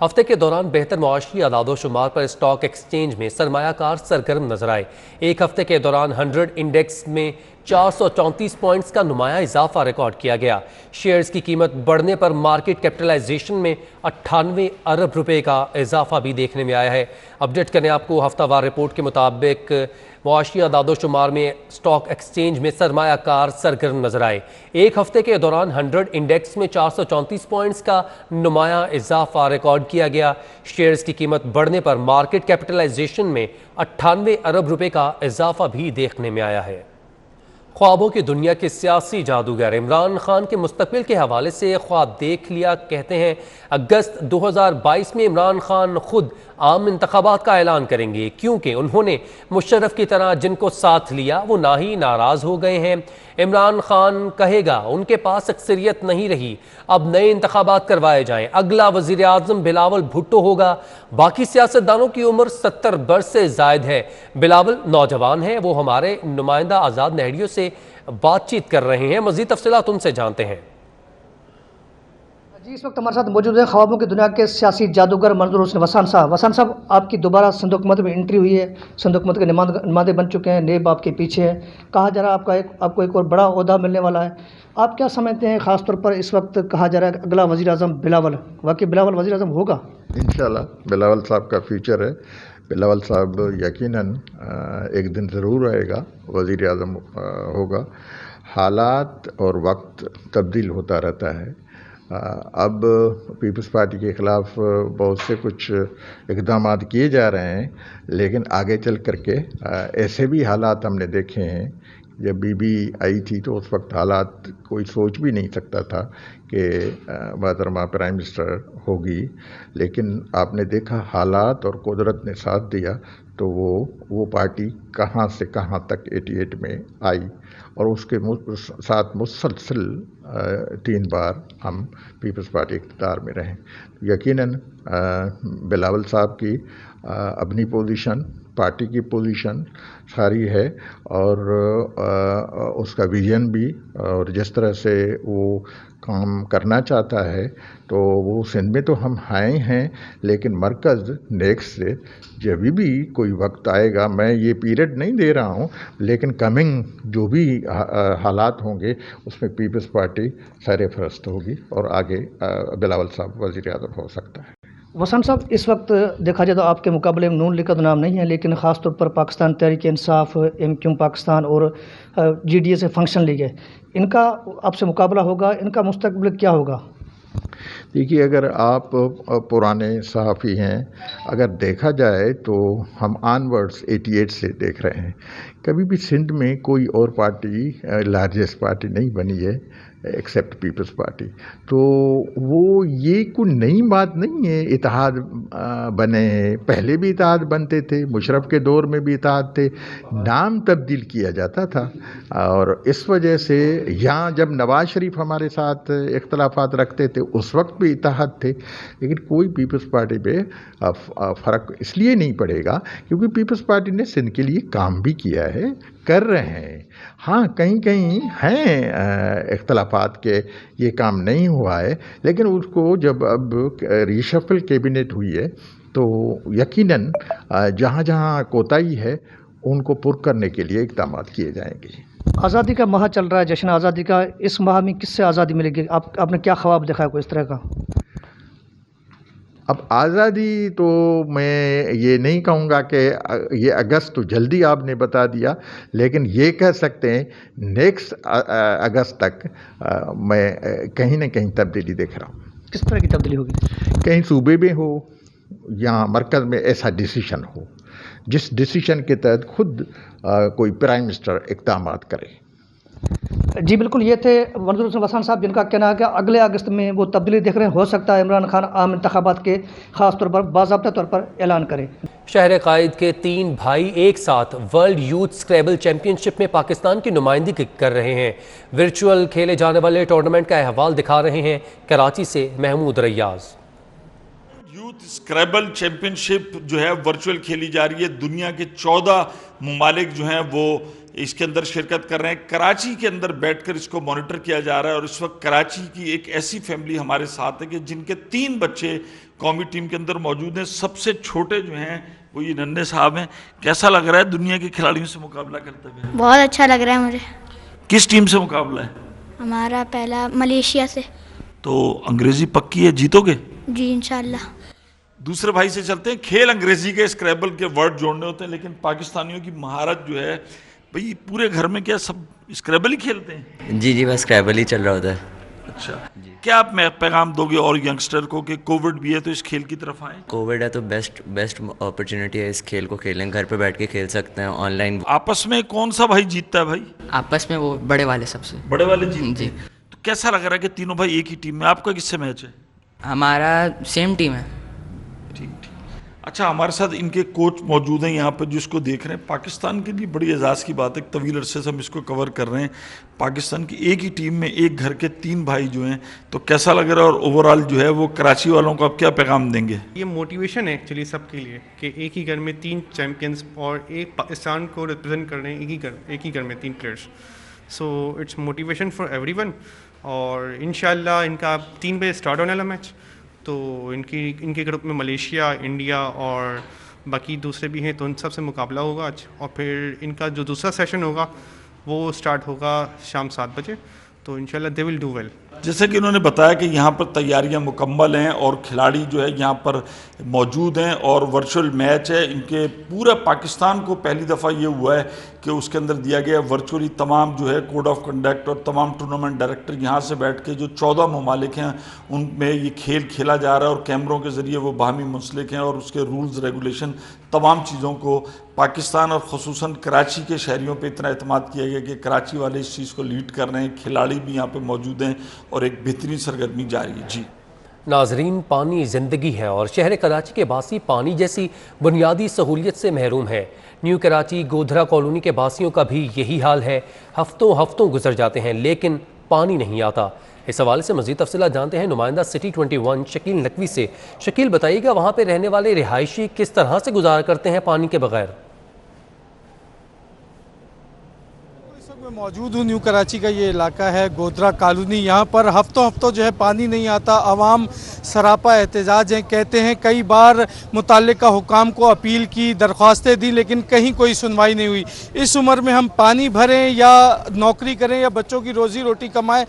हफ्ते के दौरान बेहतर मुआशी अदाद-ओ-शुमार पर स्टॉक एक्सचेंज में सरमायाकार सरगर्म नजर आए। एक हफ्ते के दौरान 100 इंडेक्स में 434 पॉइंट्स का नुमाया इजाफा रिकॉर्ड किया गया। शेयर्स की कीमत बढ़ने पर मार्केट कैपिटलाइजेशन में 98 अरब रुपए का इजाफा भी देखने में आया है। अपडेट करें आपको हफ्तावार रिपोर्ट के मुताबिक मुआशी अदाद-ओ-शुमार में स्टॉक एक्सचेंज में सरमायाकार सरगर्म नजर आए। एक हफ्ते के दौरान 100 इंडेक्स में 434 पॉइंट्स का नुमाया इजाफा रिकॉर्ड किया गया। शेयर्स की कीमत बढ़ने पर मार्केट कैपिटलाइजेशन में 98 अरब रुपए का इजाफा भी देखने में आया है। ख्वाबों की दुनिया के सियासी जादूगर इमरान खान के मुस्तकबिल के हवाले से ख्वाब देख लिया। कहते हैं अगस्त 2022 में इमरान खान खुद आम इंतखाबात का ऐलान करेंगे, क्योंकि उन्होंने मुशर्रफ की तरह जिनको साथ लिया वो ना ही नाराज़ हो गए हैं। इमरान खान कहेगा उनके पास अक्सरियत नहीं रही, अब नए इंतखाबात करवाए जाएं, अगला वज़ीर आज़म बिलावल भुट्टो होगा। बाकी सियासतदानों की उम्र 70 वर्ष से ज़ायद है, बिलावल नौजवान हैं। वो हमारे नुमाइंदा आज़ाद नहरियों से बातचीत कर रहे हैं, मज़ीद तफसीलात उनसे जानते हैं। जी, इस वक्त हमारे साथ मौजूद है ख्वाबों की दुनिया के सियासी जादूगर मंजूर हुसैन वसान साहब। वसान साहब, आपकी दोबारा सिंध हुकूमत में एंट्री हुई है, सिंध हुकूमत के नुमाइंदे बन चुके हैं, नेब आपके पीछे है, कहा जा रहा है आपको एक और बड़ा ओहदा मिलने वाला है। आप क्या समझते हैं, ख़ासतौर पर इस वक्त कहा जा रहा है अगला वज़ीर आज़म बिलावल, वाकई बिलावल वज़ीर आज़म होगा? इंशाल्लाह बिलावल साहब का फ्यूचर है। बिलावल साहब यकीनन एक दिन ज़रूर आएगा, वज़ीर आज़म होगा। हालात और वक्त तब्दील होता रहता है। अब पीपल्स पार्टी के ख़िलाफ़ बहुत से कुछ इक़दाम किए जा रहे हैं, लेकिन आगे चल करके ऐसे भी हालात हमने देखे हैं। जब बीबी आई थी तो उस वक्त हालात कोई सोच भी नहीं सकता था कि मोहतरमा प्राइम मिनिस्टर होगी, लेकिन आपने देखा हालात और कुदरत ने साथ दिया तो वो पार्टी कहाँ से कहाँ तक 88 में आई और उसके साथ मुसलसल 3 बार हम पीपल्स पार्टी इक़्तिदार में रहें। यकीनन बिलावल साहब की अपनी पोजीशन, पार्टी की पोजीशन सारी है और उसका विजन भी, और जिस तरह से वो काम करना चाहता है, तो वो सिंध में तो हम आए हैं, लेकिन मरकज़ नेक्स्ट से जब भी कोई वक्त आएगा, मैं ये पीरियड नहीं दे रहा हूँ, लेकिन कमिंग जो भी हालात होंगे उसमें पीपल्स पार्टी सरफरस्त होगी और आगे बिलावल साहब वज़ीर आज़म हो सकता है। वसान साहब, इस वक्त देखा जाए तो आपके मुकाबले में नून लीग का तो नाम नहीं है, लेकिन ख़ास तौर पर पाकिस्तान तहरीक इंसाफ, MQ पाकिस्तान और GDA से फंक्शन लीग है, इनका आपसे मुकाबला होगा, इनका मुस्तकबिल क्या होगा? देखिए, अगर आप पुराने सहाफ़ी हैं, अगर देखा जाए तो हम ऑनवर्ड्स 88 से देख रहे हैं। कभी भी सिंध में कोई और पार्टी लार्जेस्ट पार्टी नहीं बनी है एक्सेप्ट पीपल्स पार्टी। तो वो ये कोई नई बात नहीं है, इत्तेहाद बने हैं, पहले भी इत्तेहाद बनते थे, मुशर्रफ के दौर में भी इत्तेहाद थे, नाम तब्दील किया जाता था। और इस वजह से यहाँ जब नवाज शरीफ हमारे साथ इख्तलाफात रखते थे उस वक्त भी इत्तेहाद थे, लेकिन कोई पीपल्स पार्टी पे फ़र्क इसलिए नहीं पड़ेगा क्योंकि पीपल्स पार्टी ने सिंध के लिए काम भी किया है, कर रहे हैं। हाँ, कहीं कहीं हैं इख्तलाफात के ये काम नहीं हुआ है, लेकिन उसको जब अब रीशफल कैबिनेट हुई है तो यकीनन जहाँ जहाँ कोताही है उनको पुर करने के लिए इक़दाम किए जाएंगे। आज़ादी का माह चल रहा है, जश्न आज़ादी का, इस माह में किससे आज़ादी मिलेगी? आपने क्या ख्वाब देखा है कोई इस तरह का? अब आज़ादी तो मैं ये नहीं कहूँगा कि ये अगस्त तो जल्दी आपने बता दिया, लेकिन ये कह सकते हैं नेक्स्ट अगस्त तक मैं कहीं ना कहीं तब्दीली देख रहा हूँ। किस तरह की तब्दीली होगी? कहीं सूबे में हो या मरकज़ में ऐसा डिसीशन हो जिस डिसीशन के तहत खुद कोई प्राइम मिनिस्टर इक़दाम करे। जी बिल्कुल, ये थे मंजूर हुसैन वसान साहब, जिनका कहना है कि अगले अगस्त में वो तब्दीली देख रहे हैं। हो सकता है इमरान खान आम इंतखाबात के ख़ास तौर पर बाज़ाब्ता तौर पर ऐलान करें। शहर कायद के 3 भाई एक साथ वर्ल्ड यूथ स्क्रैबल चैंपियनशिप में पाकिस्तान की नुमाइंदगी कर रहे हैं। वर्चुअल खेले जाने वाले टूर्नामेंट का अहवाल दिखा रहे हैं कराची से महमूद रैयाज़। यूथ स्क्रैबल चैंपियनशिप जो है वर्चुअल खेली जा रही है। दुनिया के 14 ममालिक जो हैं वो इसके अंदर शिरकत कर रहे हैं। कराची के अंदर बैठकर इसको मॉनिटर किया जा रहा है और इस वक्त कराची की एक ऐसी फैमिली हमारे साथ है कि जिनके 3 बच्चे कौमी टीम के अंदर मौजूद हैं। सबसे छोटे जो हैं वो ये नन्हे साहब हैं। कैसा लग रहा है दुनिया के खिलाड़ियों से मुकाबला करते हुए? बहुत अच्छा लग रहा है मुझे। किस टीम से मुकाबला है? हमारा पहला मलेशिया से। तो अंग्रेजी पक्की है, जीतोगे? जी इंशाल्लाह। दूसरे भाई से चलते हैं। खेल अंग्रेजी के स्क्रैबल के वर्ड जोड़ने होते हैं, लेकिन पाकिस्तानियों की महारत जो है भाई, पूरे घर में क्या सब स्क्रैबल ही खेलते हैं? जी बस स्क्रैबल ही चल रहा होता है। अच्छा, क्या आप पैगाम दोगे और यंगस्टर को कि कोविड भी है तो इस खेल की तरफ आए? कोविड है तो बेस्ट अपॉर्चुनिटी है, इस खेल को खेलें, घर पे बैठ के खेल सकते हैं ऑनलाइन। आपस में कौन सा भाई जीतता है भाई? आपस में वो बड़े वाले सबसे बड़े वाले जीतते हैं। तो कैसा लग रहा है कि तीनों भाई एक ही टीम में? आपका किससे मैच है? हमारा सेम टीम है। ठीक। अच्छा, हमारे साथ इनके कोच मौजूद हैं यहाँ पर जिसको देख रहे हैं। पाकिस्तान के लिए बड़ी एजाज़ की बात है, तवील अरसे से हम इसको कवर कर रहे हैं। पाकिस्तान की एक ही टीम में एक घर के 3 भाई जो हैं, तो कैसा लग रहा है? और ओवरऑल जो है वो कराची वालों को आप क्या पैगाम देंगे? ये मोटिवेशन है एक्चुअली सबके लिए कि एक ही घर में 3 चैम्पियंस और एक पाकिस्तान को रिप्रेजेंट कर रहे हैं एक ही घर में 3 players. So it's motivation for everyone. और इंशाल्लाह इनका 3 बजे स्टार्ट होने वाला मैच, तो इनके ग्रुप में मलेशिया, इंडिया और बाकी दूसरे भी हैं, तो उन सब से मुकाबला होगा आज। और फिर इनका जो दूसरा सेशन होगा वो स्टार्ट होगा शाम 7 बजे, तो इंशाल्लाह दे विल डू वेल। जैसे कि उन्होंने बताया कि यहाँ पर तैयारियां मुकम्मल हैं और खिलाड़ी जो है यहाँ पर मौजूद हैं और वर्चुअल मैच है। इनके पूरा पाकिस्तान को पहली दफ़ा ये हुआ है कि उसके अंदर दिया गया वर्चुअली तमाम जो है कोड ऑफ कंडक्ट और तमाम टूर्नामेंट डायरेक्टर यहाँ से बैठ के जो 14 ममालिक हैं उनमें ये खेल खेला जा रहा है और कैमरों के ज़रिए वो बाहमी मुंसलिक हैं और उसके रूल्स रेगुलेशन तमाम चीज़ों को पाकिस्तान और ख़ुसूसन कराची के शहरियों पे इतना एतमाद किया गया कि कराची वाले इस चीज़ को लीड कर रहे हैं। खिलाड़ी भी यहाँ पे मौजूद हैं और एक बेहतरीन सरगर्मी जारी है। जी नाजरीन, पानी ज़िंदगी है और शहर कराची के बासी पानी जैसी बुनियादी सहूलियत से महरूम है। न्यू कराची गोधरा कॉलोनी के बासियों का भी यही हाल है। हफ्तों गुजर जाते हैं लेकिन पानी नहीं आता। इस हवाले से मज़ीद तफसीलात जानते हैं नुमाइंदा सिटी 21 शकील नकवी से। शकील, बताइएगा वहाँ पर रहने वाले रिहायशी किस तरह से गुजारा करते हैं पानी के बगैर? मौजूद हूँ, न्यू कराची का ये इलाका है गोधरा कॉलोनी। यहाँ पर हफ्तों जो है पानी नहीं आता। आवाम सरापा एहतजाज हैं, कहते हैं कई बार मुतल्लिका हुकाम को अपील की, दरख्वास्तें दी, लेकिन कहीं कोई सुनवाई नहीं हुई। इस उम्र में हम पानी भरें या नौकरी करें या बच्चों की रोज़ी रोटी कमाएं,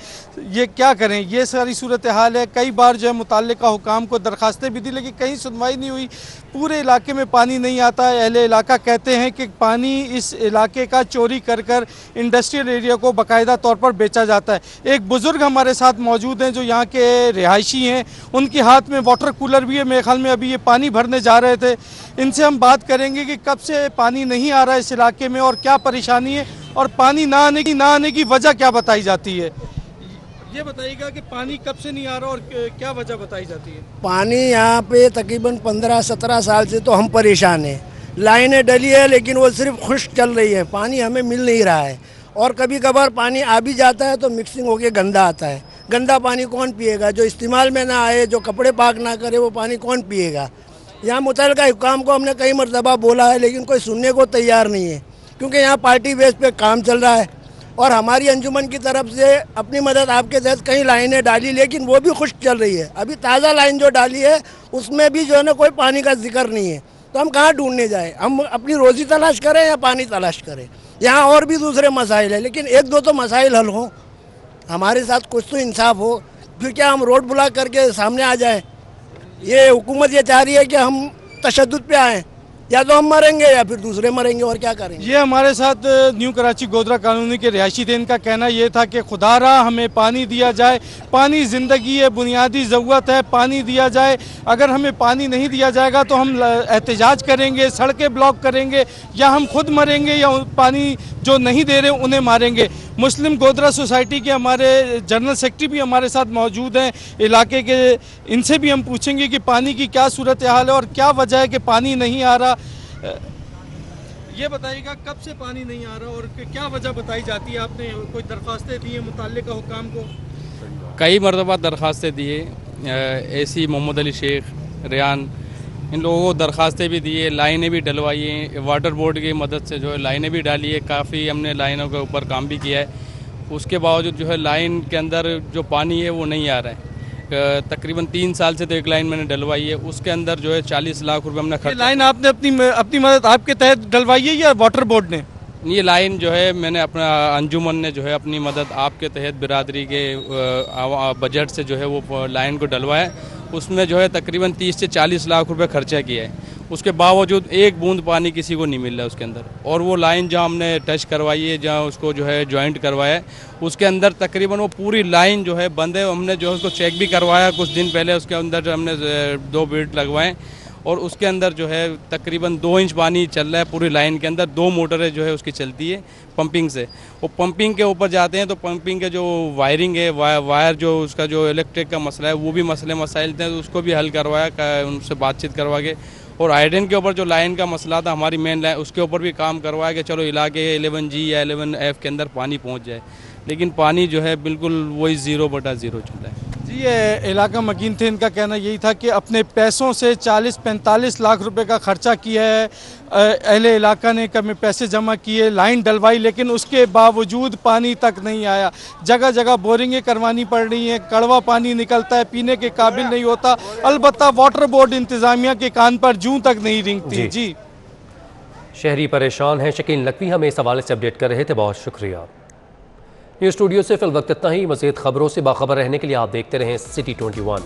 ये क्या करें? ये सारी सूरत हाल है। कई बार जो है मुतल्लिका हुकाम को दरख्वास्तें भी दी लेकिन कहीं सुनवाई नहीं हुई। पूरे इलाके में पानी नहीं आता। अहले इलाका कहते हैं कि पानी इस इलाके का चोरी कर कर इंडस्ट्रियल एरिया को बाकायदा तौर पर बेचा जाता है। एक बुज़ुर्ग हमारे साथ मौजूद हैं जो यहाँ के रिहायशी हैं, उनके हाथ में वाटर कूलर भी है। मेरे ख्याल में अभी ये पानी भरने जा रहे थे। इनसे हम बात करेंगे कि कब से पानी नहीं आ रहा है इस इलाके में और क्या परेशानी है और पानी ना आने की वजह क्या बताई जाती है। ये बताइएगा कि पानी कब से नहीं आ रहा और क्या वजह बताई जाती है? पानी यहाँ पे तकरीबन 15-17 साल से तो हम परेशान हैं। लाइनें डली है लेकिन वो सिर्फ खुश्क चल रही है, पानी हमें मिल नहीं रहा है। और कभी कभार पानी आ भी जाता है तो मिक्सिंग होके गंदा आता है। गंदा पानी कौन पिएगा? जो इस्तेमाल में ना आए, जो कपड़े पाक ना करे, वो पानी कौन पिएगा? यहाँ मुतल्लिका हुकाम को हमने कई मरतबा बोला है लेकिन कोई सुनने को तैयार नहीं है, क्योंकि यहाँ पार्टी बेस पे काम चल रहा है। और हमारी अंजुमन की तरफ से अपनी मदद आपके तहत कई लाइनें डाली लेकिन वो भी खुश्क चल रही है। अभी ताज़ा लाइन जो डाली है उसमें भी जो है ना कोई पानी का जिक्र नहीं है। तो हम कहाँ ढूंढने जाएं? हम अपनी रोज़ी तलाश करें या पानी तलाश करें? यहाँ और भी दूसरे मसाइल है लेकिन 1-2 तो मसाइल हल हों, हमारे साथ कुछ तो इंसाफ हो। फिर क्या हम रोड ब्लॉक करके सामने आ जाएं? ये हुकूमत ये चाह रही है कि हम तशद्दुद पे आएँ, या तो हम मरेंगे या फिर दूसरे मरेंगे, और क्या करेंगे। ये हमारे साथ न्यू कराची गोधरा कॉलोनी के रिहायशी थे। इनका कहना ये था कि खुदारा हमें पानी दिया जाए, पानी ज़िंदगी है, बुनियादी ज़रूरत है, पानी दिया जाए। अगर हमें पानी नहीं दिया जाएगा तो हम एहतजाज करेंगे, सड़कें ब्लॉक करेंगे, या हम खुद मरेंगे या पानी जो नहीं दे रहे उन्हें मारेंगे। मुस्लिम गोधरा सोसाइटी के हमारे जनरल सेक्रेटरी भी हमारे साथ मौजूद हैं इलाके के। इनसे भी हम पूछेंगे कि पानी की क्या सूरत हाल है और क्या वजह है कि पानी नहीं आ रहा। ये बताइएगा कब से पानी नहीं आ रहा और क्या वजह बताई जाती है? आपने कोई दरख्वास्तें दी हैं मुतल्लिका हुकाम को? कई मरतबा दरख्वास्तें दिए, एसी मोहम्मद अली शेख, रियान, इन लोगों को दरख्वास्तें भी दिए, लाइनें भी डलवाई हैं, वाटर बोर्ड की मदद से जो है लाइनें भी डाली है। काफ़ी हमने लाइनों के ऊपर काम भी किया है। उसके बावजूद जो है लाइन के अंदर जो पानी है वो नहीं आ रहा है। तकरीबन 3 साल से तो एक लाइन मैंने डलवाई है, उसके अंदर जो है 40 लाख रुपए हमने खर्च। लाइन आपने अपनी मदद आपके तहत डलवाई है या वाटर बोर्ड ने? ये लाइन जो है मैंने अपना अंजुमन ने जो है अपनी मदद आपके तहत बिरादरी के बजट से जो है वो लाइन को डलवाया। उसमें जो है तकरीबन 30 से 40 लाख रुपए खर्चा किया है। उसके बावजूद एक बूंद पानी किसी को नहीं मिल रहा है उसके अंदर। और वो लाइन जहाँ हमने टच करवाई है, जहाँ उसको जो है जॉइंट करवाया है, उसके अंदर तकरीबन वो पूरी लाइन जो है बंद है। हमने जो है उसको चेक भी करवाया कुछ दिन पहले, उसके अंदर हमने 2 बेल्ट लगवाएं और उसके अंदर जो है तकरीबन 2 इंच पानी चल रहा है पूरी लाइन के अंदर। 2 मोटरें जो है उसकी चलती है पंपिंग से। वो पंपिंग के ऊपर जाते हैं तो पंपिंग के जो वायरिंग है, वायर जो उसका जो इलेक्ट्रिक का मसला है, वो भी मसाइल थे, तो उसको भी हल करवाया उनसे बातचीत करवा के। और आयरन के ऊपर जो लाइन का मसला था हमारी मेन लाइन, उसके ऊपर भी काम करवाया कि चलो इलाके 11G या 11F के अंदर पानी पहुंच जाए। लेकिन पानी जो है बिल्कुल वही 0/0 चल रहा है। जी, ये इलाका मकीन थे, इनका कहना यही था कि अपने पैसों से 40-45 लाख रुपए का खर्चा किया है। अहले इलाका ने कभी पैसे जमा किए, लाइन डलवाई, लेकिन उसके बावजूद पानी तक नहीं आया। जगह जगह बोरिंगें करवानी पड़ रही हैं, कड़वा पानी निकलता है, पीने के काबिल नहीं होता। अलबत्ता वाटर बोर्ड इंतज़ामिया के कान पर जूं तक नहीं रिंगती। जी, शहरी परेशान हैं। शकील नकवी हमें इस हवाले से अपडेट कर रहे थे, बहुत शुक्रिया। न्यूज़ स्टूडियो से फिल वक्त इतना ही। मज़ीद खबरों से बाखबर रहने के लिए आप देखते रहें सिटी 21।